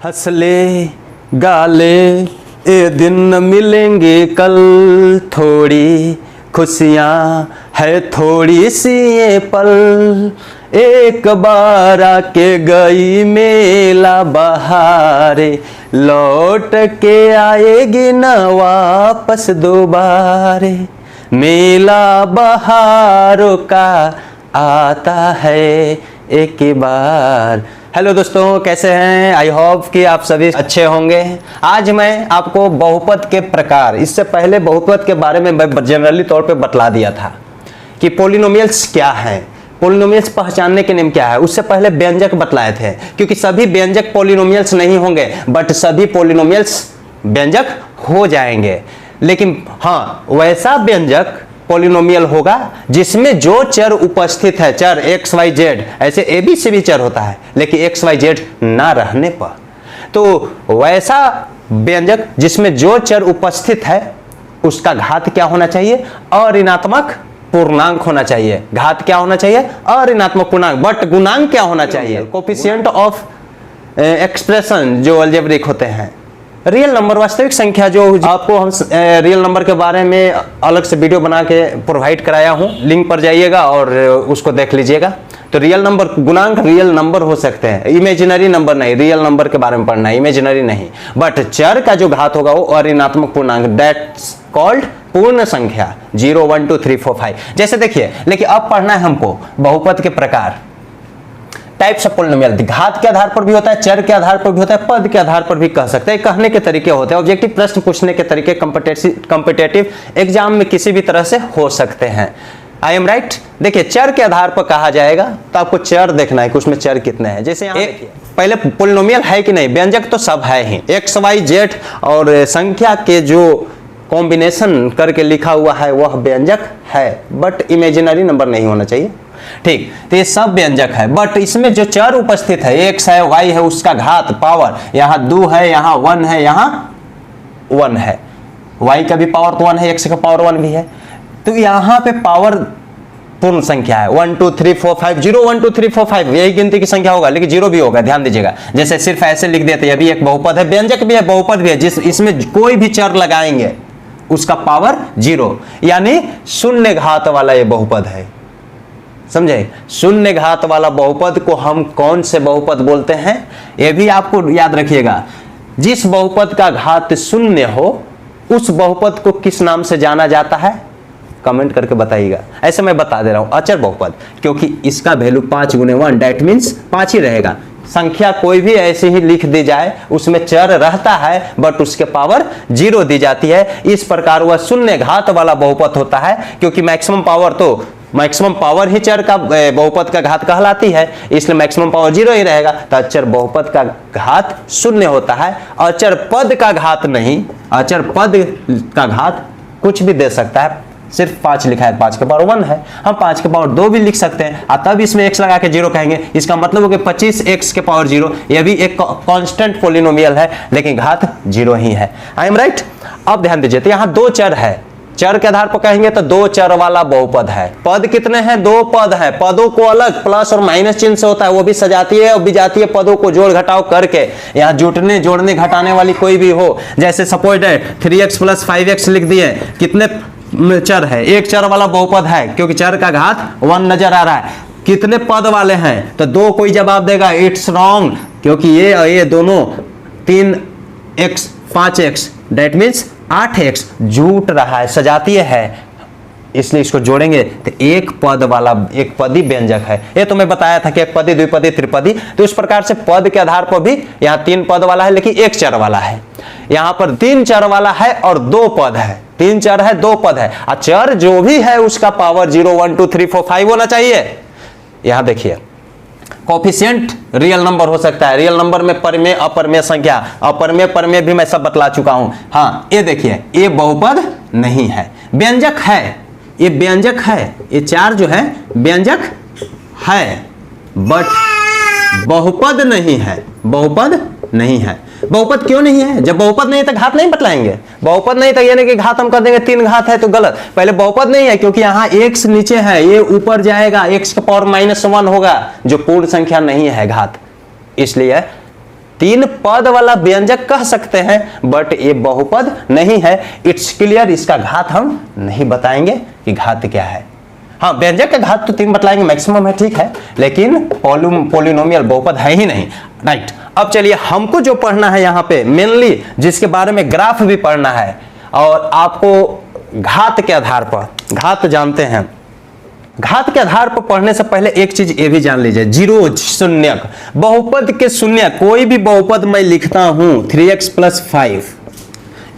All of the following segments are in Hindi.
हंसले गाले ये दिन मिलेंगे कल, थोड़ी खुशियाँ है थोड़ी सी ये पल, एक बार आके गई मेला बहारे, लौट के आएगी न वापस दोबारे, मेला बहारों का आता है एक बार। हेलो दोस्तों, कैसे हैं? आई होप कि आप सभी अच्छे होंगे। आज मैं आपको बहुपद के प्रकार, इससे पहले बहुपद के बारे में मैं जनरली तौर पे बतला दिया था कि पोलिनोमियल्स क्या हैं, पोलिनोमियल्स पहचानने के नियम क्या है। उससे पहले व्यंजक बतलाए थे, क्योंकि सभी व्यंजक पोलिनोमियल्स नहीं होंगे, बट सभी पोलिनोमियल्स व्यंजक हो जाएंगे। लेकिन हाँ, वैसा व्यंजक पोलिनोमियल होगा जिसमें जो चर उपस्थित है, चर एक्स वाई जेड, ऐसे ए बी सी भी चर होता है, लेकिन एक्स वाई जेड ना रहने पर, तो वैसा व्यंजक जिसमें जो चर उपस्थित है उसका घात क्या होना चाहिए? अऋणात्मक पूर्णांक होना चाहिए। घात क्या होना चाहिए? अऋणात्मक पूर्णांक। बट गुणांक क्या होना चाहिए? कोफिशिएंट ऑफ एक्सप्रेशन जो अलजेब्रिक होते हैं, रियल नंबर, वास्तविक संख्या। जो आपको हम रियल नंबर के बारे में अलग से वीडियो बना के प्रोवाइड कराया हूं, लिंक पर जाइएगा और उसको देख लीजिएगा। तो रियल नंबर, गुणांक रियल नंबर हो सकते हैं, इमेजिनरी नंबर नहीं। रियल नंबर के बारे में पढ़ना है, इमेजिनरी नहीं। बट चर का जो घात होगा वो अऋणात्मक पूर्णांक, दैट्स कॉल्ड पूर्ण संख्या, 0 1 2 3 4 5 जैसे देखिए। लेकिन अब पढ़ना है हमको बहुपद के प्रकार, टाइप्स ऑफ पोलिनोमियल। घात के आधार पर भी होता है, चर के आधार पर भी होता है, पद के आधार पर भी कह सकते हैं। कहने के तरीके होते हैं, ऑब्जेक्टिव प्रश्न पूछने के तरीके कॉम्पिटिटिव एग्जाम में किसी भी तरह से हो सकते हैं। I am right. देखिए, चर के आधार पर कहा जाएगा तो आपको चर देखना है कि उसमें चर कितने हैं। जैसे यहाँ पहले पोलिनोमियल है कि नहीं, व्यंजक तो सब है ही, एक्स वाई जेड और संख्या के जो कॉम्बिनेशन करके लिखा हुआ है वह व्यंजक है, बट इमेजिनरी नंबर नहीं होना चाहिए। ठीक, तो ये सब व्यंजक है, बट इसमें जो चर उपस्थित है, एक्स है वाई है, उसका घात पावर, यहाँ 2 है, यहाँ 1 है, यहाँ 1 है, वाई का भी पावर तो 1 है, एक्स का पावर 1 भी है। तो यहाँ पे पावर पूर्ण संख्या है, 1 2 3 4 5 0 1 2 3 4 5 यही गिनती की संख्या होगा, लेकिन 0 भी होगा, ध्यान दीजिएगा। जैसे सिर्फ ऐसे लिख देते, ये भी एक बहुपद है, व्यंजक भी है, बहुपद भी है, जिस इसमें कोई भी चर लगाएंगे उसका पावर 0, यानी शून्य घात वाला ये बहुपद है। समझे? शून्य घात वाला बहुपद को हम कौन से बहुपद बोलते हैं, यह भी आपको याद रखिएगा। जिस बहुपद का घात शून्य हो उस बहुपद को किस नाम से जाना जाता है? कमेंट करके बताइएगा। ऐसे मैं बता दे रहा हूं, अचर बहुपद, क्योंकि इसका वैल्यू 5 × 1 दैट मीन्स 5 ही रहेगा। संख्या कोई भी ऐसे ही लिख दी जाए, उसमें चर रहता है बट उसके पावर 0 दी जाती है। इस प्रकार वह शून्य घात वाला बहुपद होता है, क्योंकि मैक्सिमम पावर ही चर का बहुपद का घात कहलाती है, इसलिए मैक्सिमम पावर 0 ही रहेगा। तो अचर बहुपद का घात शून्य होता है। अचर पद का घात नहीं, अचर पद का घात कुछ भी दे सकता है, सिर्फ 5 लिखा है, 5 के पावर 1 है, हम 5 के पावर 2 भी लिख सकते हैं, और तब इसमें x लगा के 0 कहेंगे। इसका मतलब हो कि 25x के पावर 0, यह भी एक कांस्टेंट पोलिनोमियल है, लेकिन घात 0 ही है। I am right. अब ध्यान दीजिए, तो यहाँ 2 चर है, चर के आधार पर कहेंगे तो 2 चर वाला बहुपद है। पद कितने हैं? 2 पद हैं। पदों को अलग प्लस और माइनस चिन्ह से होता है, वो भी सजाती है और बिजाती है पदों को जोड़ घटाव करके। यहाँ जुटने जोड़ने घटाने वाली कोई भी हो, जैसे सपोज 3x + 5x लिख दिए, कितने चर है? एक चर वाला बहुपद है, क्योंकि चर का घात 1 नजर आ रहा है। कितने पद वाले हैं? तो 2 कोई जवाब देगा, इट्स रॉन्ग, क्योंकि ये दोनों 3x 5x that means 8x जुट रहा है, सजातीय है, इसलिए इसको जोड़ेंगे तो एक पद वाला, एक पदी व्यंजक है। ये तो मैं बताया था कि एक पदी, द्विपदी, त्रिपदी। तो इस प्रकार से पद के आधार पर भी यहाँ 3 पद वाला है, लेकिन 1 चर वाला है। यहाँ पर 3 चर वाला है और 2 पद है, 3 चर है 2 पद है। और चर जो भी है उसका पावर 0 1 2 3 4 5 होना चाहिए। यहाँ देखिए, कोफिशिएंट रियल नंबर हो सकता है, रियल नंबर में परमेय अपरमेय संख्या, अपरमेय परमेय भी मैं सब बतला चुका हूं। हाँ, ये देखिए, ये बहुपद नहीं है, व्यंजक है, ये व्यंजक है, ये 4 जो है व्यंजक है, बट बहुपद नहीं है, बहुपद नहीं है। बहुपद क्यों नहीं है? जब बहुपद नहीं है तो घात नहीं बतलाएंगे। बहुपद नहीं तो यानी कि घात हम कर देंगे 3 घात है तो गलत। पहले बहुपद नहीं है क्योंकि यहाँ x नीचे है, ये ऊपर जाएगा, x का पावर -1 होगा, जो पूर्ण संख्या नहीं है घात, इसलिए तीन पद वाला व्यंजक कह सकते हैं, बट ये बहुपद नहीं है। इट्स क्लियर, इसका घात हम नहीं बताएंगे कि घात क्या है। हाँ, व्यंजक का घात तो 3 बतलाएंगे मैक्सिमम है, ठीक है, लेकिन पॉलिनोमियल बहुपद है ही नहीं, राइट। अब चलिए हमको जो पढ़ना है यहाँ पे मेनली, जिसके बारे में ग्राफ भी पढ़ना है, और आपको घात के आधार पर, घात जानते हैं, घात के आधार पर पढ़ने से पहले एक चीज ये भी जान लीजिए, जीरो शून्यक, बहुपद के शून्य, कोई भी बहुपद मैं लिखता हूं 3x + 5,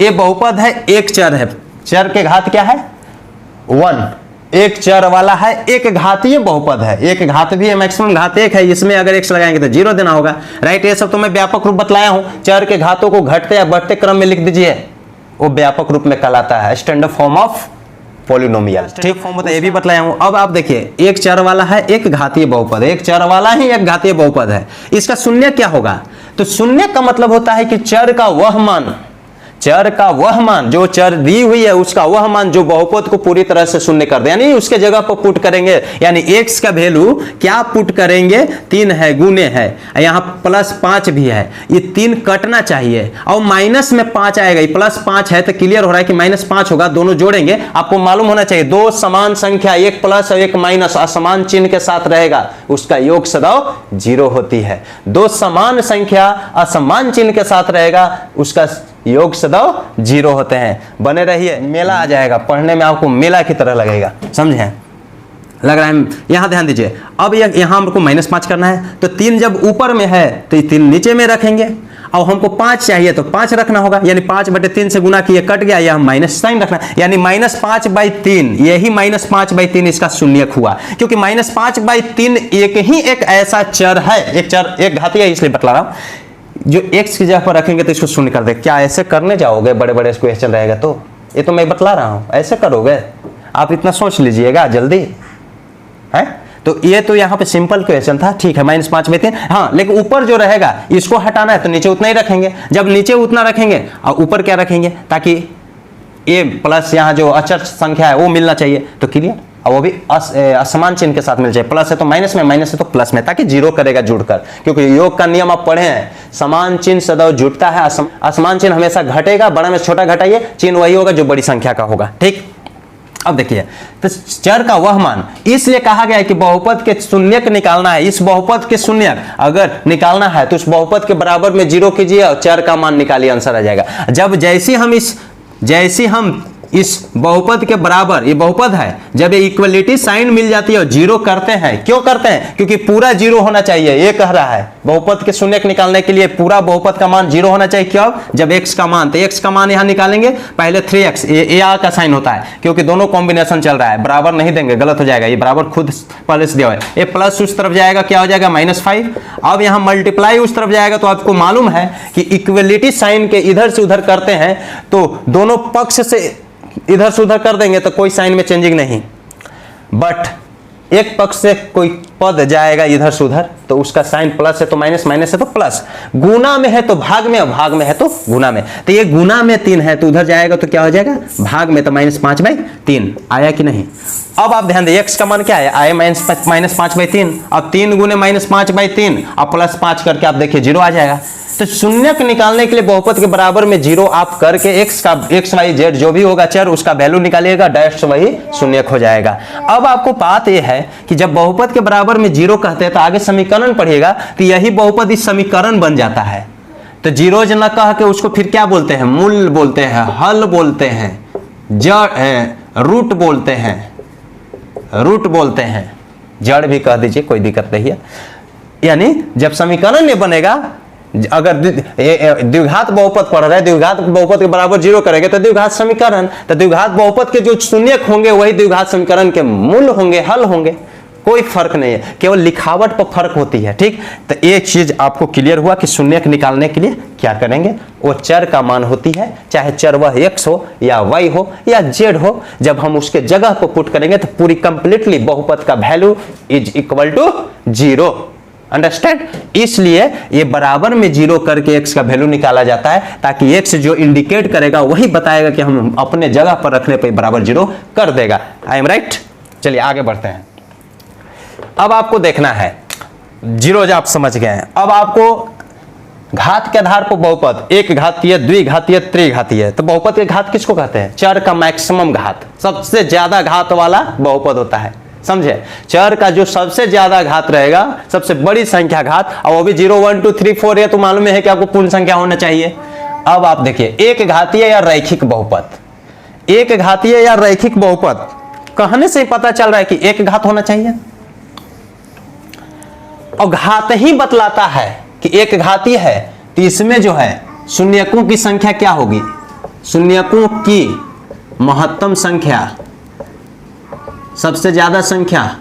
ये बहुपद है, एक चर है, चर के घात क्या है 1, एक चर वाला है, एक घातीय बहुपद है, एक घात भी है, मैक्सिमम घात 1 है, इसमें अगर x लगाएंगे तो 0 देना होगा, राइट। ये सब तो मैं व्यापक रूप बतलाया हूं, चर के घातों को घटते या बढ़ते क्रम में लिख दीजिए, वो व्यापक रूप में कहलाता है स्टैंडर्ड फॉर्म ऑफ पॉलिनोमियल, ठीक फॉर्म होता है, ये भी बतलाया हूं। अब आप देखिए, एक चर वाला है, एक घातीय बहुपद, एक चर वाला ही एक घातीय बहुपद है, इसका शून्य क्या होगा? तो शून्य का मतलब होता है कि चर का वह मान, चर का वह मान, जो चर दी हुई है उसका वह मान जो बहुपद को पूरी तरह से शून्य कर दे, यानी उसके जगह पर पुट करेंगे, यानी x का वैल्यू क्या पुट करेंगे, 3 है, गुने है, यहाँ +5 भी है, ये 3 कटना चाहिए, और माइनस में 5 आएगा, ये +5 है तो क्लियर हो रहा है कि -5 होगा, दोनों जोड़ेंगे, आपको मालूम होना चाहिए दो समान संख्या, एक प्लस और एक माइनस असमान चिन्ह के साथ रहेगा, उसका योग सदैव 0 होती है। दो समान संख्या असमान चिन्ह के साथ रहेगा, उसका योग सदैव 0 होते हैं। बने रहिए, मेला आ जाएगा, पढ़ने में आपको मेला की तरह लगेगा, समझे, लग रहा है। यहां ध्यान दीजिए, अब यहां हमको -5 करना है, तो 3 जब ऊपर में है तो 3 नीचे में रखेंगे, और हमको 5 चाहिए तो 5 रखना होगा, यानी 5/3 से गुना किए, कट गया, यह माइनस साइन रखना, यानी -5/3, यही -5/3 इसका शून्यक हुआ, क्योंकि -5/3 एक ऐसा चर है, एक चर, एक घातीय है, इसलिए बतला रहा हूं, जो x की जगह पर रखेंगे तो इसको शून्य कर दे। क्या ऐसे करने जाओगे, बड़े बड़े क्वेश्चन रहेगा तो, ये तो मैं बतला रहा हूं, ऐसे करोगे आप, इतना सोच लीजिएगा जल्दी है। तो ये तो यहाँ पे सिंपल क्वेश्चन था, ठीक है, -5/3, हाँ, लेकिन ऊपर जो रहेगा इसको हटाना है तो नीचे उतना ही रखेंगे, जब नीचे उतना रखेंगे और ऊपर क्या रखेंगे, ताकि ये प्लस यहाँ जो अचर संख्या है वो मिलना चाहिए, तो क्लियर, और वो भी असमान चिन्ह के साथ मिल जाए, प्लस है तो माइनस में, माइनस है तो प्लस में, ताकि 0 करेगा जुड़कर, क्योंकि योग का नियम आप पढ़े हैं, समान चिन्ह सदैव जुड़ता है, असमान चिन्ह हमेशा घटेगा, बड़ा में छोटा घटाइए, चिन्ह वही होगा जो बड़ी संख्या का होगा, ठीक। अब देखिए, तो चर का वह मान, इसलिए कहा गया है कि बहुपद के शून्यक निकालना है, इस बहुपद के शून्यक अगर निकालना है तो उस बहुपद के बराबर में 0 कीजिए और चर का मान निकालिए, आंसर आ जाएगा। जब जैसे हम इस बहुपद के बराबर, ये बहुपद है, जब ये इक्वलिटी साइन मिल जाती है और 0 करते हैं, क्यों करते हैं, क्योंकि पूरा 0 होना चाहिए, ये कह रहा है बहुपद के शून्यक निकालने के लिए पूरा बहुपद का मान 0 होना चाहिए। क्यों? जब x का मान, तो x का मान यहां निकालेंगे, पहले 3x, ये a का साइन होता है, क्योंकि दोनों कॉम्बिनेशन चल रहा है, बराबर नहीं देंगे, गलत हो जाएगा, ये बराबर खुद पहले से दिया हुआ है, ये प्लस उस तरफ जाएगा, क्या हो जाएगा -5, अब यहां मल्टीप्लाई उस तरफ जाएगा, तो आपको मालूम है कि इक्वलिटी साइन के इधर से उधर करते हैं तो दोनों पक्ष से इधर से उधर कर देंगे तो कोई साइन में चेंजिंग नहीं, बट एक पक्ष से कोई पद जाएगा इधर से उधर तो उसका साइन प्लस है तो माइनस, माइनस है तो प्लस, गुना में है तो भाग में, और भाग में है तो गुना में, तो ये गुना में 3 है तो उधर जाएगा तो क्या हो जाएगा, भाग में, तो -5/3 आया कि नहीं। अब आप ध्यान दें, x का मान क्या है, आया -5/3, अब 3 गुने -5/3 और +5 करके आप देखिए 0 आ जाएगा। तो शून्यक निकालने के लिए बहुपद के बराबर में 0 आप करके x, y, z जो भी होगा चर, उसका वैल्यू निकालिएगा, डैश वही शून्यक हो जाएगा। अब आपको बात यह है कि जब बहुपद के बराबर में 0 कहते हैं तो आगे समीकरण पढ़िएगा, तो यही बहुपद इस समीकरण बन जाता है। तो 0 न कह के उसको फिर क्या बोलते हैं, मूल बोलते हैं, हल बोलते हैं, जड़, रूट बोलते हैं, रूट बोलते हैं, जड़ भी कह दीजिए, कोई दिक्कत नहीं है। यानी जब समीकरण ये बनेगा, अगर द्विघात बहुपद पढ़ रहे हैं, द्विघात बहुपद के बराबर 0 करेंगे तो द्विघात समीकरण, तो द्विघात बहुपद के जो शून्यक होंगे वही द्विघात समीकरण के मूल होंगे, हल होंगे, कोई फर्क नहीं है, केवल लिखावट पर फर्क होती है, ठीक। तो एक चीज आपको क्लियर हुआ कि शून्यक निकालने के लिए क्या करेंगे, वो चर का मान होती है, चाहे चर वह x हो या y हो या z हो, जब हम उसके जगह पर पुट करेंगे तो पूरी कंप्लीटली बहुपद का value is equal to 0, understand. इसलिए ये बराबर में 0 करके x का वैल्यू निकाला जाता है, ताकि x जो इंडिकेट करेगा वही बताएगा कि हम अपने जगह पर रखने पर बराबर 0 कर देगा। I am right. चलिए आगे बढ़ते हैं। अब आपको देखना है 0 आप समझ गए हैं, अब आपको घात के आधार पर बहुपद एक घातीय, द्विघातीय, त्रिघातीय। तो बहुपद के घात किसको कहते हैं? चर का मैक्सिमम घात, सबसे ज्यादा घात वाला बहुपद होता है, समझे? चर का जो सबसे ज्यादा घात रहेगा, सबसे बड़ी संख्या घात, और वो भी 0 1 2 3 4 है, तो मालूम है कि आपको पूर्ण संख्या होना चाहिए। अब आप देखिए, एक घातीय या रैखिक बहुपद, एक घातीय या रैखिक बहुपद कहने से ही पता चल रहा है कि एक घात होना चाहिए, और घात ही बतलाता है कि एक घातीय है, तो इसमें जो है शून्यकों की संख्या क्या होगी? शून्यकों की महत्तम संख्या, सबसे ज्यादा संख्या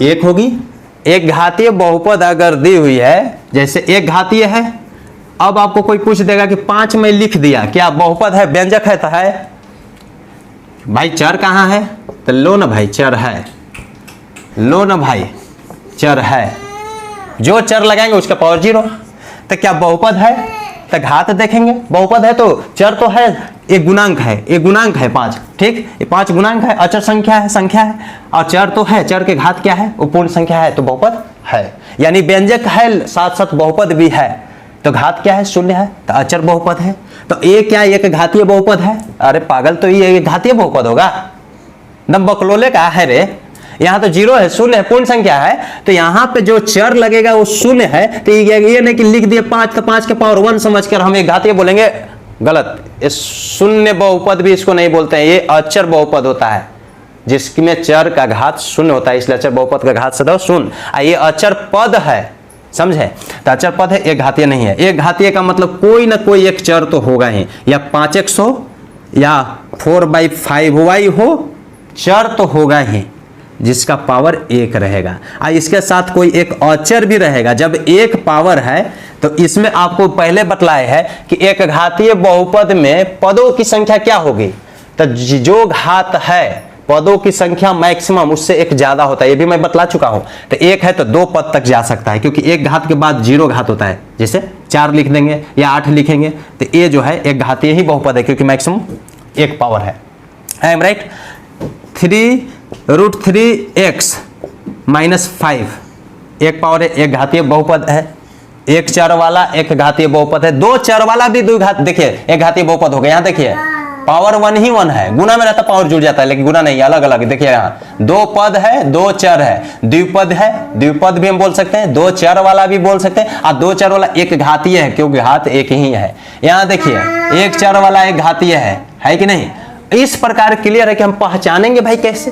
एक होगी। एक घातीय बहुपद अगर दी हुई है, जैसे एक घातीय है, अब आपको कोई पूछ देगा कि 5 में लिख दिया, क्या बहुपद है, व्यंजक है? तो है भाई। चर कहाँ है? तो लो ना भाई, चर है, लो ना भाई, चर है। जो चर लगाएंगे उसका पावर 0। तो क्या बहुपद है? तो घात देखेंगे, बहुपद है तो चर तो है, एक गुणांक है, एक गुणांक है 5, ठीक, ये 5 गुणांक है, अचर संख्या है, संख्या है, और चर तो है, चर के घात क्या है? वो पूर्ण संख्या है, तो बहुपद है। यानी व्यंजक है, साथ साथ बहुपद भी है, तो घात क्या है? 0 है, तो अचर बहुपद है। तो ये क्या एक घातीय बहुपद है? अरे पागल, तो ये एक घातीय बहुपद होगा? दम बकलोले का है रे। यहाँ तो 0 है, 0 है, पूर्ण संख्या है, तो यहाँ पे जो चर लगेगा वो 0 है। तो ये नहीं कि लिख दिए 5, तो 5 के पावर 1 समझकर हम एक घातीय बोलेंगे, गलत। ये शून्य बहुपद भी इसको नहीं बोलते हैं, ये अचर बहुपद होता है, जिसमें चर का घात 0 होता है, इसलिए अचर बहुपद का घात सदैव 0। ये अचर पद है, समझे? तो अचर पद है, एक घातीय नहीं है। एक घातीय का मतलब कोई ना कोई एक चर तो होगा ही, या 5x हो या 4/5y हो, चर तो होगा ही जिसका पावर 1 रहेगा। इसके साथ कोई एक अचर भी रहेगा। जब एक पावर है तो इसमें आपको पहले बतलाया है कि एक घातीय बहुपद में पदों की संख्या क्या होगी? तो जो घात है, पदों की संख्या मैक्सिमम उससे एक ज्यादा होता है, ये भी मैं बतला चुका हूं। तो एक है तो 2 पद तक जा सकता है, क्योंकि एक घात के बाद 0 घात होता है, जैसे 4 लिख देंगे या 8 लिखेंगे, तो ये जो है एक घातीय ही बहुपद है, क्योंकि मैक्सिमम एक पावर है। I am right? 3√3x - 5 एक पावर है, एक घातीय बहुपद है। एक चर वाला एक घातीय बहुपद है, 2 चर वाला भी 2 घात, देखिए एक घातीय बहुपद हो गया। यहाँ देखिए पावर 1 ही 1 है, गुना में रहता पावर जुड़ जाता है, लेकिन गुना नहीं, अलग अलग। देखिए यहाँ 2 पद है, 2 चर है, द्विपद है, द्विपद भी हम बोल सकते हैं, 2 चर वाला भी बोल सकते हैं, और 2 चर वाला एक घातीय है, क्योंकि घात एक ही है। यहाँ देखिए एक चर वाला एक घातीय है कि नहीं? इस प्रकार क्लियर है कि हम पहचानेंगे भाई कैसे?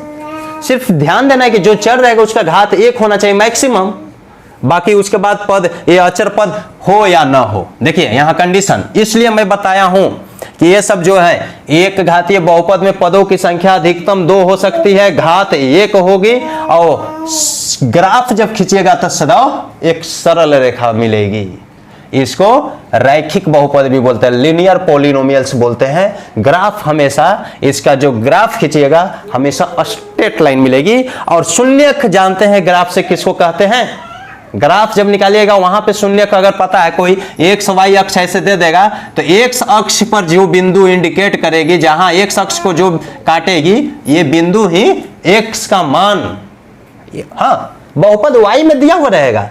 सिर्फ ध्यान देना है कि जो चर रहेगा उसका घात 1 होना चाहिए मैक्सिमम, बाकी उसके बाद पद ये अचर पद हो या ना हो। देखिए यहाँ कंडीशन, इसलिए मैं बताया हूं कि ये सब जो है एक घातीय बहुपद में पदों की संख्या अधिकतम 2 हो सकती है, घात 1 होगी, और ग्राफ जब खींचेगा तो सदैव एक सरल रेखा मिलेगी। इसको रैखिक बहुपद भी बोलते हैं, लीनियर पॉलिनोमियल्स बोलते हैं। ग्राफ हमेशा, इसका जो ग्राफ खींचिएगा हमेशा स्ट्रेट लाइन मिलेगी। और शून्यक जानते हैं ग्राफ से किसको कहते हैं? ग्राफ जब निकालिएगा वहां पे शून्यक अगर पता है, कोई एक्स वाई अक्ष ऐसे दे देगा, तो एक्स अक्ष पर जो बिंदु इंडिकेट करेगी, जहां एक्स अक्ष को जो काटेगी, ये बिंदु ही एक्स का मान, हाँ, बहुपद वाई में दिया हुआ रहेगा।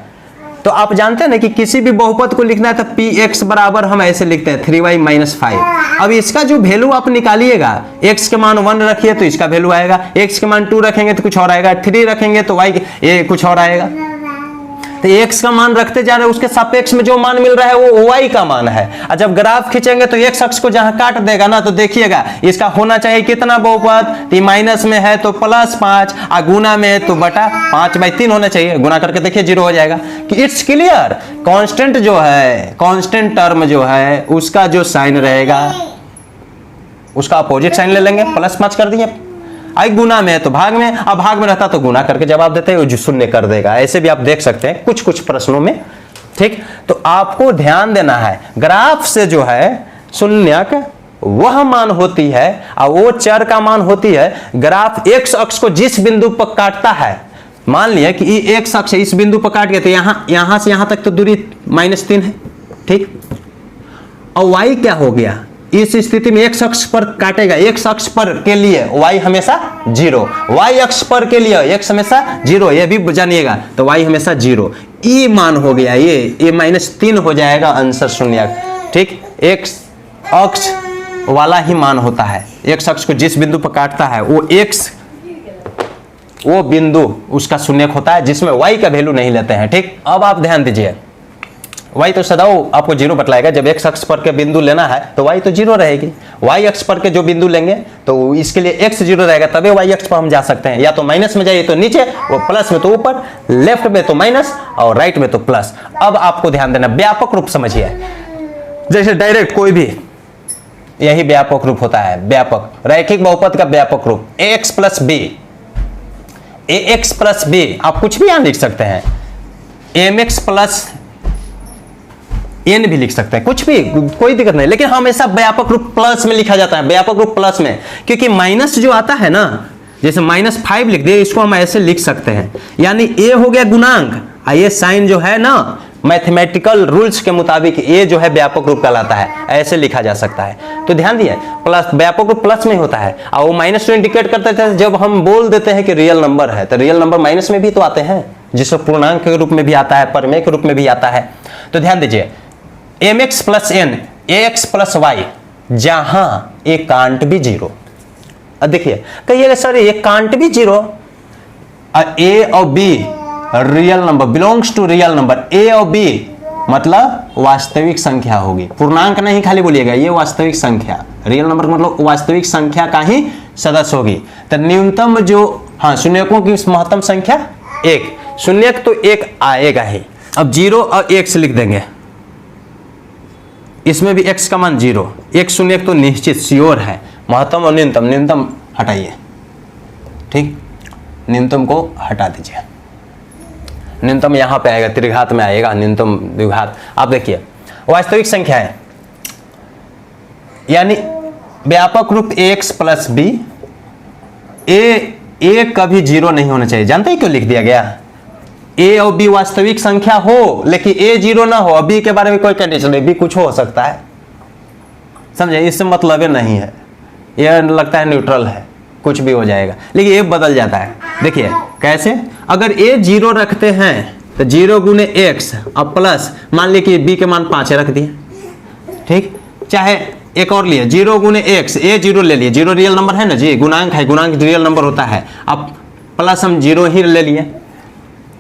तो आप जानते हैं ना कि किसी भी बहुपद को लिखना है तो पी एक्स बराबर हम ऐसे लिखते हैं 3y - 5। अब इसका जो वैल्यू आप निकालिएगा, x के मान 1 रखिए तो इसका वैल्यू आएगा, x के मान 2 रखेंगे तो कुछ और आएगा, 3 रखेंगे तो y ये कुछ और आएगा। तो x का मान रखते जा रहे हैं, उसके सापेक्ष में जो मान मिल रहा है वो y का मान है। और जब ग्राफ खींचेंगे तो x अक्ष को जहां काट देगा ना, तो देखिएगा इसका होना चाहिए कितना बहुपद? तो माइनस में है तो +5, और गुना में है तो बटा 5/3 होना चाहिए। गुना करके देखिए 0 हो जाएगा। कि इट्स क्लियर। कांस्टेंट जो है, कांस्टेंट टर्म जो है, उसका जो साइन रहेगा उसका अपोजिट साइन ले लेंगे, +5 कर दिए। आई गुना में है तो भाग में, अब भाग में रहता तो गुना करके जवाब देते हैं, जो शून्य कर देगा। ऐसे भी आप देख सकते हैं कुछ कुछ प्रश्नों में, ठीक। तो आपको ध्यान देना है, ग्राफ से जो है शून्यक वह मान होती है और वो चर का मान होती है। ग्राफ एक्स अक्ष को जिस बिंदु पर काटता है, मान लिया कि ये एक्स अक्ष इस बिंदु पर काट गया, तो यहां से यहां तक तो दूरी -3 है, ठीक। और y क्या हो गया? इस स्थिति में x अक्ष पर काटेगा, x अक्ष पर के लिए y हमेशा 0, y अक्ष पर के लिए x हमेशा 0, ये भी जानिएगा। तो y हमेशा 0। ये मान हो गया, ये -3 हो जाएगा आंसर शून्यक। ठीक, एक्स अक्ष वाला ही मान होता है, एक्स अक्ष को जिस बिंदु पर काटता है वो बिंदु उसका शून्यक होता है, जिसमें y का वैल्यू नहीं लेते हैं। ठीक, अब आप ध्यान दीजिए, y तो सदाओ आपको 0 बतलाएगा। जब x अक्ष पर के बिंदु लेना है तो y तो 0 रहेगी। y अक्ष पर के जो बिंदु लेंगे तो इसके लिए x 0 रहेगा, तभी y अक्ष पर हम जा सकते हैं। या तो माइनस में जाइए तो नीचे, वो प्लस में तो ऊपर, लेफ्ट में तो माइनस और राइट में तो प्लस। अब आपको ध्यान देना, व्यापक रूप समझिए। जैसे डायरेक्ट कोई भी, यही व्यापक रूप होता है, व्यापक रैखिक बहुपद का व्यापक रूप ax plus b, ax plus b आप कुछ भी यहां लिख सकते हैं, mx प्लस n भी लिख सकते हैं, कुछ भी, कोई दिक्कत नहीं। लेकिन हमेशा व्यापक रूप प्लस में लिखा जाता है, व्यापक रूप प्लस में, क्योंकि माइनस जो आता है ना, जैसे -5 लिख दिए, इसको हम ऐसे लिख सकते हैं, यानी a हो गया गुणांक, ये साइन जो है ना मैथमेटिकल रूल्स के मुताबिक ये जो है व्यापक रूप कहलाता है, ऐसे लिखा जा सकता है। तो ध्यान दिए, प्लस व्यापक रूप प्लस में होता है, और वो माइनस को इंडिकेट करते थे जब हम बोल देते हैं कि रियल नंबर है, तो रियल नंबर माइनस में भी तो आते हैं, जिसको पूर्णांक के रूप में भी आता है, परिमेय के रूप में भी आता है। तो ध्यान दीजिए, mx plus n, ax plus y, जहां ए कांट भी 0। अब देखिए, कहिएगा सर ये कांट भी 0, a और b real number, belongs to real number, a और b मतलब वास्तविक संख्या होगी, पूर्णांक नहीं खाली बोलिएगा, ये वास्तविक संख्या, रियल नंबर मतलब वास्तविक संख्या का ही सदस्य होगी। तो न्यूनतम जो, हाँ, शून्यकों की महत्तम संख्या 1, शून्यक तो 1 आएगा ही। अब 0 और 1 से लिख देंगे, इसमें भी x का मान 0, एक शून्यक तो निश्चित श्योर है। महत्तम और न्यूनतम, न्यूनतम हटाइए, ठीक, न्यूनतम को हटा दीजिए, न्यूनतम यहां पे आएगा, त्रिघात में आएगा, न्यूनतम द्विघात। आप देखिए वास्तविक संख्या है, यानी व्यापक रूप ax प्लस b, a कभी 0 नहीं होना चाहिए। जानते हैं क्यों लिख दिया गया? a और b वास्तविक संख्या हो, लेकिन a 0 ना हो, b के बारे में कोई कंडीशन नहीं, b कुछ हो सकता है, समझे, इससे मतलब नहीं है, यह लगता है न्यूट्रल है, कुछ भी हो जाएगा, लेकिन ये बदल जाता है। देखिए कैसे, अगर a 0 रखते हैं तो 0 गुने x और प्लस, मान लीजिए कि b के मान 5 रख दिए, ठीक, चाहे एक और लिए 0 गुने x, a 0 ले लिए, 0 रियल नंबर है ना जी, गुणांक है, गुणांक रियल नंबर होता है, अब प्लस हम 0 ही ले लिए,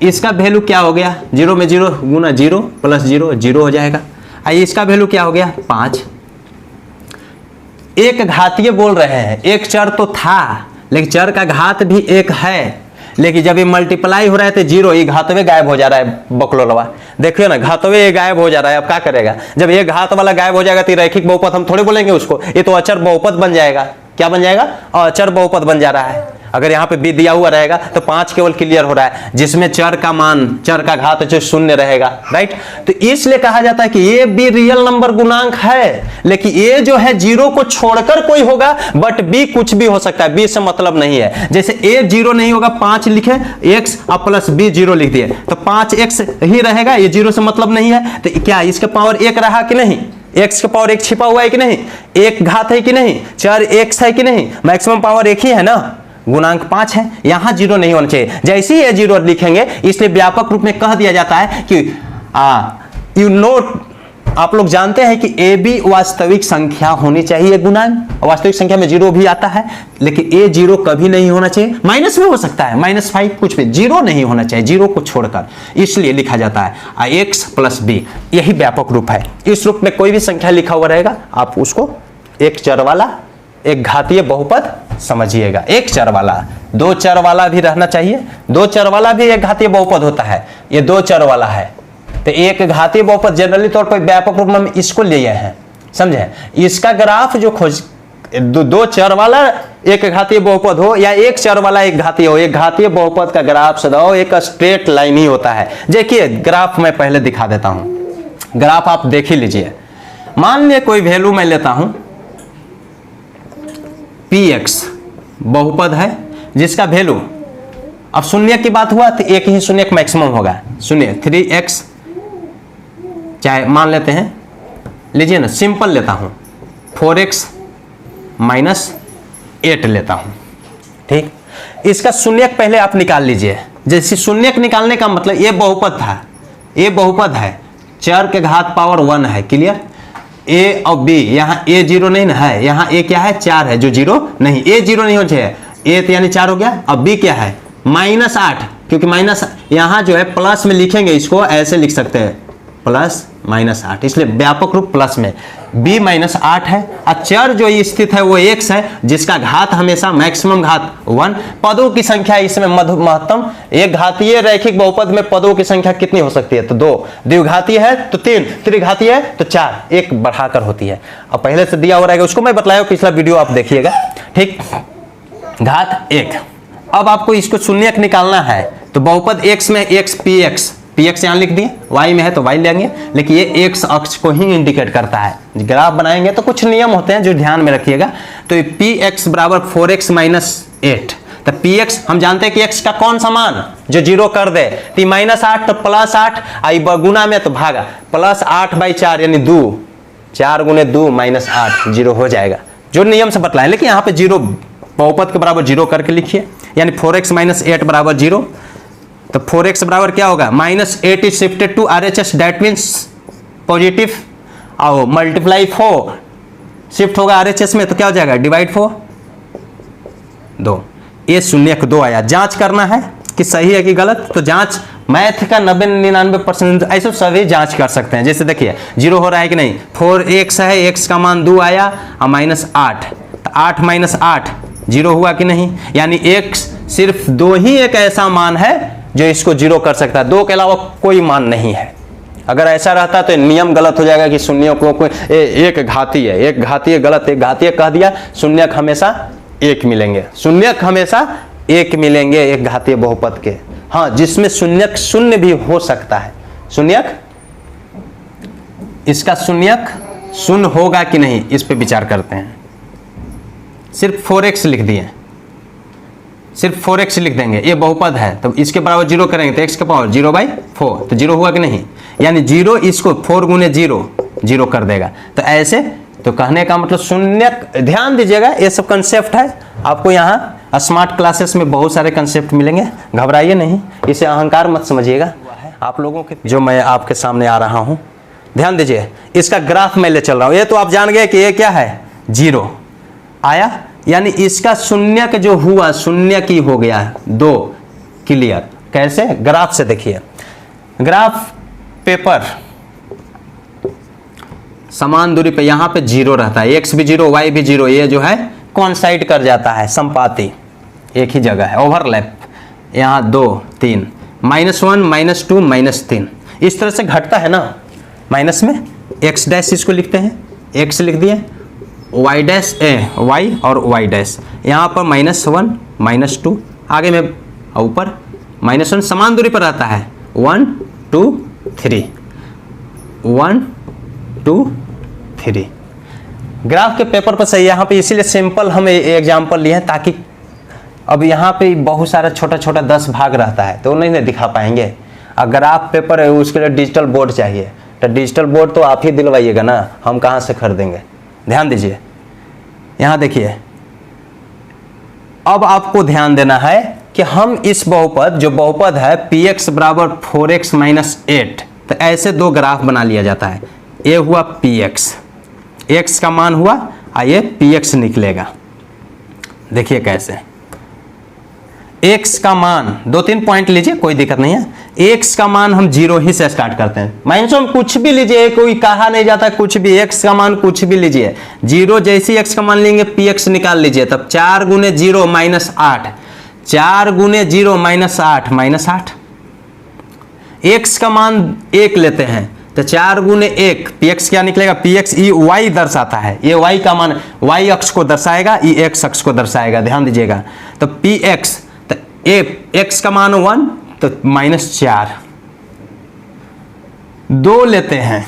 इसका वैल्यू क्या हो गया, 0 में 0 गुना 0 प्लस 0, 0 हो जाएगा। आइए इसका वैल्यू क्या हो गया, 5। एक घातीय बोल रहे हैं, एक चर तो था लेकिन चर का घात भी एक है, लेकिन जब ये मल्टीप्लाई हो रहा है तो 0, ये घातवे गायब हो जा रहा है, बकलोलवा देखिए ना, घातवे ये गायब हो जा रहा है। अब क्या करेगा, जब ये घात वाला गायब हो जाएगा तो रैखिक बहुपद हम थोड़े बोलेंगे उसको, ये तो अचर बहुपद बन जाएगा। क्या बन जाएगा, अचर बहुपद बन जा रहा है। अगर यहाँ पे b दिया हुआ रहेगा तो 5 केवल क्लियर हो रहा है, जिसमें चर का मान, चर का घात जो 0 रहेगा, राइट। तो इसलिए कहा जाता है कि ये b रियल नंबर गुणांक है, लेकिन ये जो है 0 को छोड़कर कोई होगा, बट b कुछ भी हो सकता है, b से मतलब नहीं है। जैसे a 0 नहीं होगा, 5 लिखे x और प्लस b 0 लिख दिए तो 5x ही रहेगा, ये 0 से मतलब नहीं है। तो क्या इसके पावर 1 रहा कि नहीं, x के पावर 1 छिपा हुआ है कि नहीं, एक घात है कि नहीं, चर x है कि नहीं, मैक्सिमम पावर 1 ही है ना, गुणांक 5 है, यहां 0 नहीं होना चाहिए। जैसे ही ये 0 लिखेंगे, इसलिए व्यापक रूप में कह दिया जाता है कि यू नोट, आप लोग जानते हैं कि ए बी वास्तविक संख्या होनी चाहिए गुणांक, वास्तविक संख्या में 0 भी आता है, लेकिन ए 0 कभी नहीं होना चाहिए, माइनस में हो सकता है, -5 कुछ भी, 0 नहीं होना चाहिए, 0 को छोड़कर, इसलिए लिखा जाता है x प्लस b, यही व्यापक रूप है। इस रूप में कोई भी संख्या लिखा हुआ रहेगा, आप उसको एक चर वाला, एक घातीय बहुपद समझिएगा। एक चर वाला, 2 चर वाला भी रहना चाहिए, 2 चर वाला भी एक घातीय बहुपद होता है, ये 2 चर वाला है, तो एक घातीय बहुपद जनरली तौर पर व्यापक रूप में हम इसको लिए हैं, समझे। इसका ग्राफ जो खोज, 2 चर वाला एक घातीय बहुपद हो या एक चर वाला एक घातीय हो, एक घातीय बहुपद का ग्राफ सदा एक स्ट्रेट लाइन ही होता है। देखिए ग्राफ मैं पहले दिखा देता हूं, ग्राफ आप देख ही लीजिए। मान लिया कोई वैल्यू मैं लेता हूं px, बहुपद है जिसका वैल्यू, अब शून्य की बात हुआ तो एक ही शून्य मैक्सिमम होगा, शून्य 3x, चाहे मान लेते हैं, लीजिए ना, सिंपल लेता हूं 4x माइनस 8 लेता हूं, ठीक। इसका शून्यक पहले आप निकाल लीजिए। जैसे शून्यक निकालने का मतलब ये बहुपद था, ए बहुपद है, चर के घात पावर 1 है, क्लियर। ए और बी, यहाँ ए 0 नहीं ना है, यहाँ ए क्या है 4 है जो 0 नहीं, ए 0 नहीं होना चाहिए, ए तो यानी 4 हो गया। अब बी क्या है -8, क्योंकि माइनस यहाँ जो है प्लस में लिखेंगे, इसको ऐसे लिख सकते हैं +-8, इसलिए व्यापक रूप प्लस में b -8 है। अचर जो स्थित है वो x है, जिसका घात हमेशा मैक्सिमम घात 1। पदों की संख्या इसमें महत्तम, एक घातीय रैखिक बहुपद में पदों की संख्या कितनी हो सकती है, तो 2, द्विघातीय है तो 3, त्रिघातीय है तो 4, एक बढ़ाकर होती है। अब पहले से दिया हो रहेगा, उसको मैं बतलाया, पिछला वीडियो आप देखिएगा, ठीक। घात 1। अब आपको इसको शून्यक निकालना है, तो बहुपद x में x px यहाँ लिख दिए, y में है तो y लेंगे, लेकिन ये x अक्ष को ही इंडिकेट करता है। ग्राफ बनाएंगे तो कुछ नियम होते हैं जो ध्यान में रखिएगा। तो px बराबर 4x - 8, तो px हम जानते हैं कि x का कौन सा मान जो 0 कर दे, तो -8 तो +8, आई गुना में तो भागा, +8/4 यानी 2, 4 × 2 -8, 0 हो जाएगा, जो नियम से बतलाएं। लेकिन यहाँ पे 0 बहुपद के बराबर 0 करके लिखिए, यानी 4x - 8 बराबर 0। तो 4x बराबर क्या होगा, -8 is shifted to RHS, that means positive, और मल्टीप्लाई 4 शिफ्ट होगा RHS में, तो क्या हो जाएगा डिवाइड 4, 2। ये शून्यक 2 आया। जांच करना है कि सही है कि गलत, तो जांच मैथ का 90-99% ऐसे सभी जांच कर सकते हैं। जैसे देखिए 0 हो रहा है कि नहीं, 4x है, x का मान 2 आया और -8, तो 8 - 8 0 हुआ कि नहीं, यानी x सिर्फ 2 ही एक ऐसा मान है जो इसको 0 कर सकता है, 2 के अलावा कोई मान नहीं है। अगर ऐसा रहता तो नियम गलत हो जाएगा कि शून्य को एक घातीय है, एक घातीय गलत, एक घातीय कह दिया, शून्यक हमेशा 1 मिलेंगे, शून्यक हमेशा 1 मिलेंगे एक घातीय बहुपद के। हाँ, जिसमें शून्यक शून्य भी हो सकता है, शून्यक, इसका शून्यक शून्य होगा कि नहीं इस पे विचार करते हैं। सिर्फ 4x लिख दिए, सिर्फ 4x लिख देंगे, ये बहुपद है तो इसके बराबर 0 करेंगे तो x का पावर 0/4, तो 0 हुआ कि नहीं, यानी 0 इसको 4 × 0 0 कर देगा। तो ऐसे, तो कहने का मतलब शून्यक, ध्यान दीजिएगा ये सब कंसेप्ट है, आपको यहाँ स्मार्ट क्लासेस में बहुत सारे कंसेप्ट मिलेंगे, घबराइए नहीं, इसे अहंकार मत समझिएगा। आप लोगों के जो मैं आपके सामने आ रहा हूँ, ध्यान दीजिए, इसका ग्राफ मैं ले चल रहा हूँ। ये तो आप जान गए कि ये क्या है, 0 आया, यानी इसका शून्यक जो हुआ शून्यक ही हो गया, 2, क्लियर। कैसे, ग्राफ से देखिए, ग्राफ पेपर समान दूरी पे, यहाँ पे 0 रहता है, x भी 0 y भी 0, ये जो है कॉन्साइड कर जाता है, संपाती एक ही जगह है, ओवरलैप, यहाँ 2 3 -1 -2 -3 इस तरह से घटता है ना, माइनस में x डैश इसको लिखते हैं, x लिख दिए, y डैश y और y डैश, यहाँ पर -1 -2, आगे में ऊपर -1 समान दूरी पर रहता है, 1 2 3 1 2 3। ग्राफ के पेपर पर सही, यहाँ पे इसीलिए सिंपल हम एग्जाम्पल लिए हैं, ताकि अब यहाँ पे बहुत सारा छोटा छोटा 10 भाग रहता है तो नहीं दिखा पाएंगे। अगर आप पेपर है उसके लिए डिजिटल बोर्ड चाहिए, तो डिजिटल बोर्ड तो आप ही दिलवाइएगा ना, हम कहाँ से खरीदेंगे। ध्यान दीजिए, यहाँ देखिए, अब आपको ध्यान देना है कि हम इस बहुपद, जो बहुपद है px बराबर 4x - 8, तो ऐसे 2 ग्राफ बना लिया जाता है। ये हुआ px, x का मान हुआ, आइए px निकलेगा। देखिए कैसे, x का मान 2-3 पॉइंट लीजिए, कोई दिक्कत नहीं है। x का मान हम 0 ही से स्टार्ट करते हैं, माइनस में कुछ भी लीजिए, कोई कहा नहीं जाता, कुछ भी x का मान कुछ भी लीजिए, 0 जैसी x का मान लेंगे px निकाल लीजिए, तब 4 × 0 -8, 4 × 0 -8 -8। x का मान 1 लेते हैं तो 4 × 1 px क्या निकलेगा, px ई y दर्शाता है, ये y का मान y अक्ष को दर्शाएगा, ई x अक्ष को दर्शाएगा, ध्यान दीजिएगा। तो px, तो x का मान 1 तो -4, 2 लेते हैं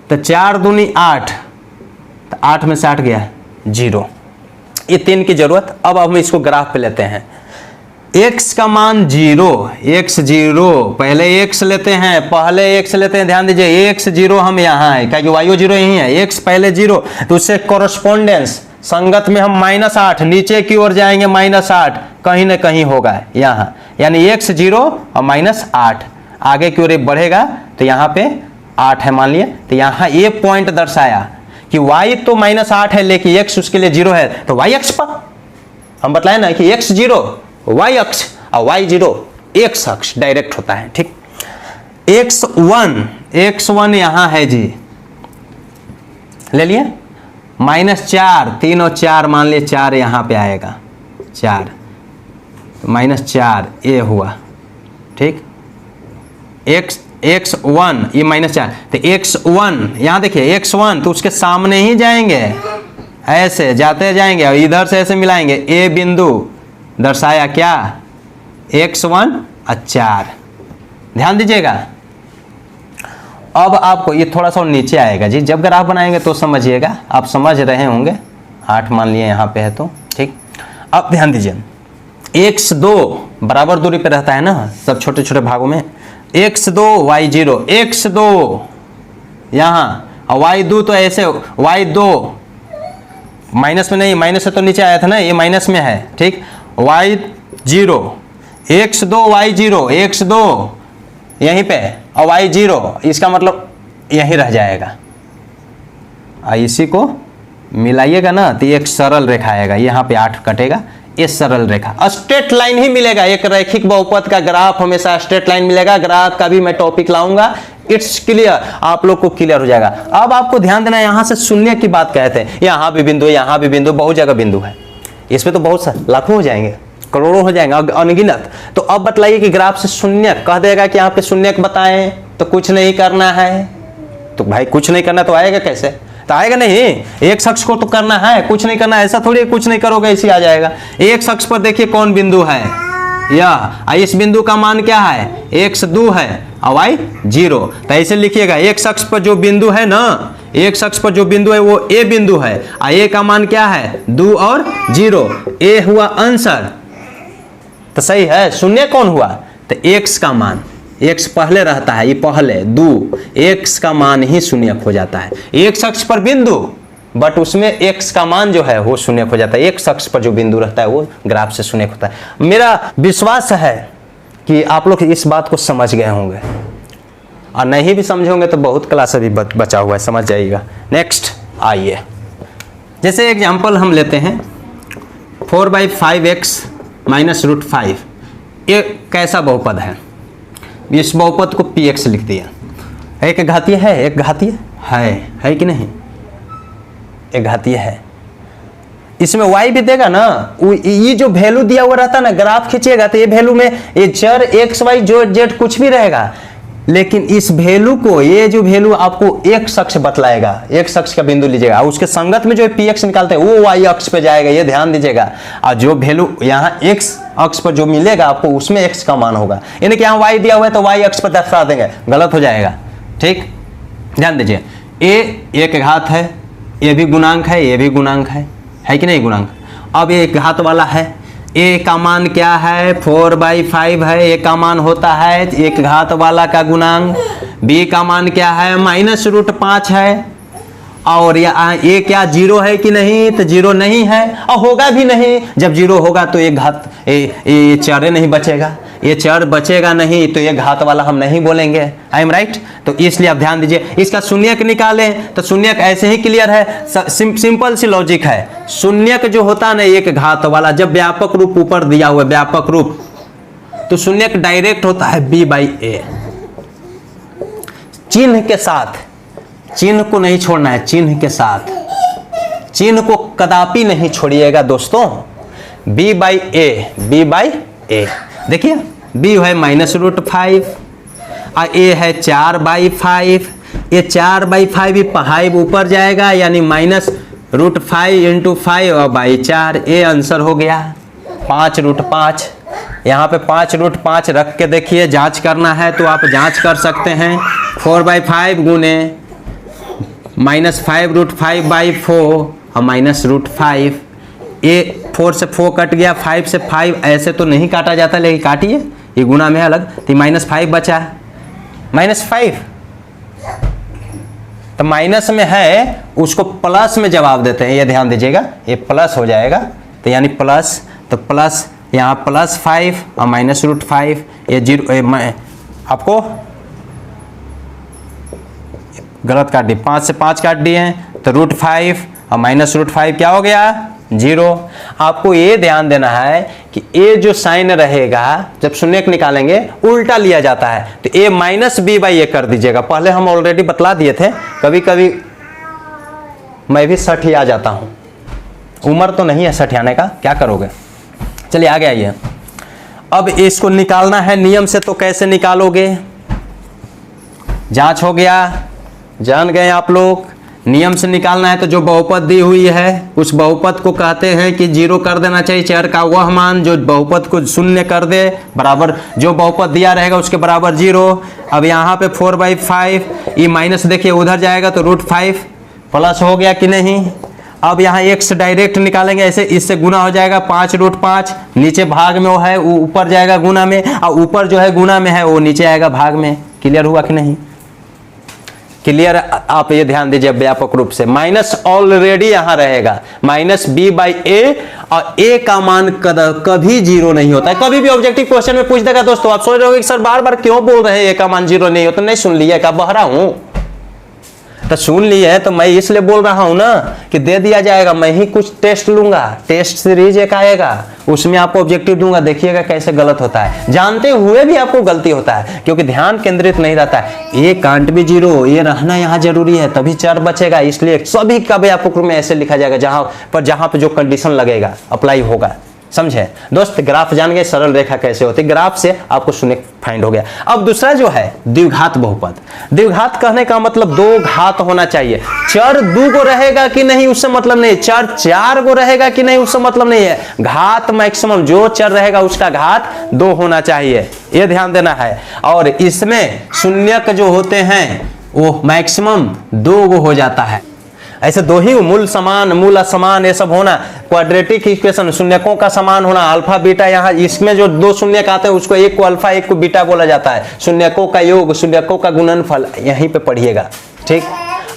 तो 4 दूनी 8, तो 8 में से 8 गया 0, ये 3 की जरूरत। अब हम इसको ग्राफ पे लेते हैं, x का मान 0, x 0, पहले x लेते हैं, ध्यान दीजिए, x 0 हम यहाँ है, क्या y 0 यही है, x पहले 0, तो उससे कोरस्पोंडेंस संगत में हम -8 नीचे की ओर जाएंगे, -8 कहीं ना कहीं होगा यहाँ, यानी x 0 और -8। आगे की ओर बढ़ेगा तो यहाँ पे 8 है मान लिया, तो यहाँ ये पॉइंट दर्शाया कि y तो -8 है लेकिन x उसके लिए 0 है, तो y अक्ष पर हम बताए ना कि x 0 y अक्ष और y 0 x अक्ष डायरेक्ट होता है। ठीक, x1 यहाँ है जी, ले लिए -4, 3 और 4 मान लिए 4 यहाँ पे आएगा, 4 -4 ये हुआ। ठीक, x1 ये -4, तो x1 यहाँ देखिए x1 तो उसके सामने ही जाएंगे, ऐसे जाते जाएंगे और इधर से ऐसे मिलाएंगे, ए बिंदु दर्शाया क्या x1 और 4। ध्यान दीजिएगा। अब आपको ये थोड़ा सा नीचे आएगा जी, जब ग्राफ बनाएंगे तो समझिएगा, आप समझ रहे होंगे। 8 मान लिए यहाँ पे है तो ठीक। अब ध्यान दीजिए, x2 बराबर दूरी पे रहता है ना सब छोटे छोटे भागों में, x2 y0, x2 यहाँ और y2 तो ऐसे, y2 माइनस में नहीं, माइनस से तो नीचे आया था ना, ये माइनस में है। ठीक, y0 x2 y0, x2 यहीं पे और y0 इसका मतलब यहीं रह जाएगा, और इसी को मिलाइएगा ना तो एक सरल रेखा आएगा, यहाँ पे 8 कटेगा, ये सरल रेखा स्ट्रेट लाइन ही मिलेगा। एक रैखिक बहुपद का ग्राफ हमेशा स्ट्रेट लाइन मिलेगा। ग्राफ का भी मैं टॉपिक लाऊंगा, इट्स क्लियर, आप लोग को क्लियर हो जाएगा। अब आपको ध्यान देना, यहाँ से शून्य की बात कहते हैं, यहाँ भी बिंदु, यहाँ भी बिंदु, बहुत जगह बिंदु है, इसमें तो बहुत सा लाखों हो जाएंगे, करोड़ों हो जाएंगे, अनगिनत। तो अब बतलाइए कि ग्राफ से शून्य कह देगा कि यहाँ पे शून्य बताएं तो कुछ नहीं करना है, तो भाई कुछ नहीं करना तो आएगा कैसे, तो आएगा नहीं, एक शख्स को तो करना है, कुछ नहीं करना, ऐसा थोड़ी कुछ नहीं करोगे इसी आ जाएगा। एक शख्स पर देखिए कौन बिंदु है, यह, इस बिंदु का मान क्या है, x2 है और y0, तो ऐसे लिखिएगा, एक शख्स पर जो बिंदु है ना, एक शख्स पर जो बिंदु है वो a बिंदु है, और a का मान क्या है 2 और 0, a हुआ आंसर, तो सही है। शून्य कौन हुआ, तो x का मान, x पहले रहता है, ये पहले 2, x का मान ही शून्य हो जाता है। एक शख्स पर बिंदु बट उसमें x का मान जो है वो शून्य हो जाता है, एक शख्स पर जो बिंदु रहता है वो ग्राफ से शून्य होता है। मेरा विश्वास है कि आप लोग इस बात को समझ गए होंगे, और नहीं भी समझे होंगे तो बहुत क्लास अभी बचा हुआ है, समझ जाइएगा। नेक्स्ट आइए, जैसे एग्जाम्पल हम लेते हैं 4/5x माइनस √5, ये कैसा बहुपद है, इस बहुपद को px लिख दिया। एक घातीय है, एक घातीय है कि नहीं, एक घातीय है, इसमें y भी देगा ना, ये जो वैल्यू दिया हुआ रहता है ना, ग्राफ खींचेगा तो ये वैल्यू में ये चर x y जो z कुछ भी रहेगा, लेकिन इस वैल्यू को, ये जो वैल्यू आपको एक शख्स बतलाएगा, एक शख्स का बिंदु लीजिएगा, उसके संगत में जो px निकालते हैं वो y अक्ष पे जाएगा, ये ध्यान दीजिएगा। और जो वैल्यू यहाँ x अक्ष पर जो मिलेगा आपको उसमें x का मान होगा, यानी कि यहाँ y दिया हुआ है तो y अक्ष पर दर्शा देंगे, गलत हो जाएगा। ठीक, ध्यान दीजिए, a एक घात है, ये भी गुणांक है, ये भी गुणांक है कि नहीं गुणांक। अब ये एक घात वाला है, a का मान क्या है 4/5 है, a का मान होता है एक घात वाला का गुणांक, b का मान क्या है -√5 है, और ये क्या 0 है कि नहीं, तो 0 नहीं है और होगा भी नहीं। जब 0 होगा तो एक घात, ये चर नहीं बचेगा, ये चर बचेगा नहीं तो ये घात वाला हम नहीं बोलेंगे। I am right. तो इसलिए आप ध्यान दीजिए, इसका शून्यक निकालें तो शून्यक ऐसे ही क्लियर है, सिंपल सी लॉजिक है। शून्यक जो होता है ना एक घात वाला, जब व्यापक रूप ऊपर दिया हुआ है व्यापक रूप, तो शून्यक डायरेक्ट होता है b/a, चिन्ह के साथ, चिन्ह को नहीं छोड़ना है, चिन्ह के साथ, चिन्ह को कदापि नहीं छोड़िएगा दोस्तों। b/a देखिए, b है -√5 और a है 4/5, ये 4/5 ही 5 ऊपर जाएगा यानी -√5 × 5 और 4, ये आंसर हो गया 5√5। यहाँ पे 5√5 रख के देखिए, जांच करना है तो आप जांच कर सकते हैं। 4/5 गुने -5√5/4 और -√5, ये 4 से 4 कट गया, 5 से 5 ऐसे तो नहीं काटा जाता, लेकिन काटिए, ये गुना में अलग, तो -5 बचा, -5 तो माइनस में है उसको प्लस में जवाब देते हैं, ये ध्यान दीजिएगा, ये प्लस हो जाएगा, तो यानी प्लस, तो प्लस यहाँ +5 और -√5, ये 0 आपको गलत काट दी, 5 से 5 काट दिए हैं तो √5 और -√5 क्या हो गया 0। आपको ये ध्यान देना है कि ए जो साइन रहेगा जब शून्य निकालेंगे उल्टा लिया जाता है, तो a -b/a कर दीजिएगा। पहले हम ऑलरेडी बतला दिए थे, कभी कभी मैं भी 60 आ जाता हूं, उम्र तो नहीं है 60 आने का, क्या करोगे। चलिए आगे आइए। अब इसको निकालना है नियम से, तो कैसे निकालोगे। जांच हो गया, जान गए आप लोग। नियम से निकालना है तो जो बहुपद दी हुई है उस बहुपद को कहते हैं कि 0 कर देना चाहिए। चर का वह मान जो बहुपद को शून्य कर दे, बराबर जो बहुपद दिया रहेगा उसके बराबर 0। अब यहाँ पे 4/5, ये माइनस देखिए उधर जाएगा तो √5 प्लस हो गया कि नहीं। अब यहाँ x डायरेक्ट निकालेंगे ऐसे, इससे गुना हो जाएगा 5√5, नीचे भाग में वो है वो ऊपर जाएगा गुना में, और ऊपर जो है गुना में है वो नीचे आएगा भाग में। क्लियर हुआ कि नहीं। क्लियर। आप ये ध्यान दीजिए व्यापक रूप से, माइनस ऑलरेडी यहां रहेगा -b/a, और a का मान कभी 0 नहीं होता है। कभी भी ऑब्जेक्टिव क्वेश्चन में पूछ देगा दोस्तों, आप सोच रहे हो कि सर बार बार क्यों बोल रहे हैं a का मान 0 नहीं होता। नहीं सुन लिया क्या, बहरा हूं तो सुन लिए, तो मैं इसलिए बोल रहा हूं ना कि दे दिया जाएगा। मैं ही कुछ टेस्ट लूंगा, टेस्ट सीरीज एक आएगा उसमें आपको ऑब्जेक्टिव दूंगा, देखिएगा कैसे गलत होता है। जानते हुए भी आपको गलती होता है क्योंकि ध्यान केंद्रित नहीं रहता है। ये कांट भी 0, ये रहना यहाँ जरूरी है तभी चर बचेगा, इसलिए सभी का व्यापक रूप में ऐसे लिखा जाएगा जहां पर जो कंडीशन लगेगा अप्लाई होगा। समझे दोस्त। ग्राफ जान गए सरल रेखा कैसे होती है, ग्राफ से आपको शून्य फाइंड हो गया। अब दूसरा जो है द्विघात बहुपद। द्विघात कहने का मतलब 2 घात होना चाहिए। चर 2 को रहेगा कि नहीं उससे मतलब नहीं, चर 4 को रहेगा कि नहीं उससे मतलब नहीं है। घात मैक्सिमम जो चर रहेगा उसका घात 2 होना चाहिए, यह ध्यान देना है। और इसमें शून्यक जो होते हैं वो मैक्सिमम 2 हो जाता है। ऐसे 2 ही मूल समान, मूल असमान, ये सब होना। क्वाड्रेटिक इक्वेशन, शून्यकों का समान होना, अल्फा बीटा। यहाँ इसमें जो 2 शून्यक आते हैं उसको एक को अल्फा एक को बीटा बोला जाता है। शून्यकों का योग, शून्यकों का गुणनफल यहीं पे पढ़िएगा, ठीक।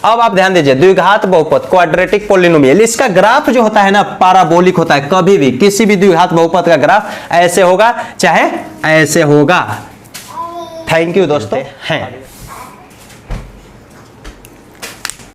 अब आप ध्यान दीजिए, द्विघात बहुपद क्वाड्रेटिक पॉलिनोमियल, इसका ग्राफ जो होता है ना पाराबोलिक होता है। कभी भी किसी भी द्विघात बहुपद का ग्राफ ऐसे होगा चाहे ऐसे होगा। थैंक यू दोस्तों हैं।